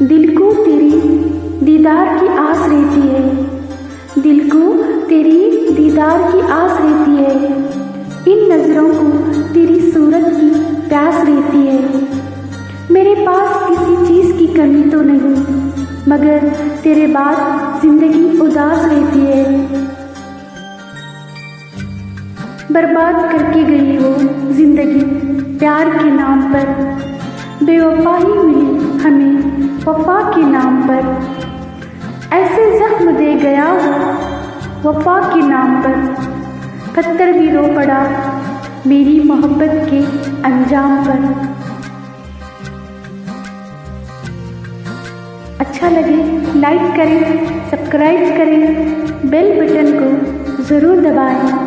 दिल को तेरी दीदार की आस रहती है, दिल को तेरी दीदार की आस रहती है। इन नज़रों को तेरी सूरत की प्यास रहती है। मेरे पास किसी चीज़ की कमी तो नहीं, मगर तेरे बाद ज़िंदगी उदास रहती है। बर्बाद करके गई वो ज़िंदगी प्यार के नाम पर, बेवफा ही मिली हमें वफा के नाम पर। ऐसे जख्म दे गया वो वफा के नाम पर, पत्थर भी रो पड़ा मेरी मोहब्बत के अंजाम पर। अच्छा लगे लाइक करें, सब्सक्राइब करें, बेल बटन को ज़रूर दबाएं।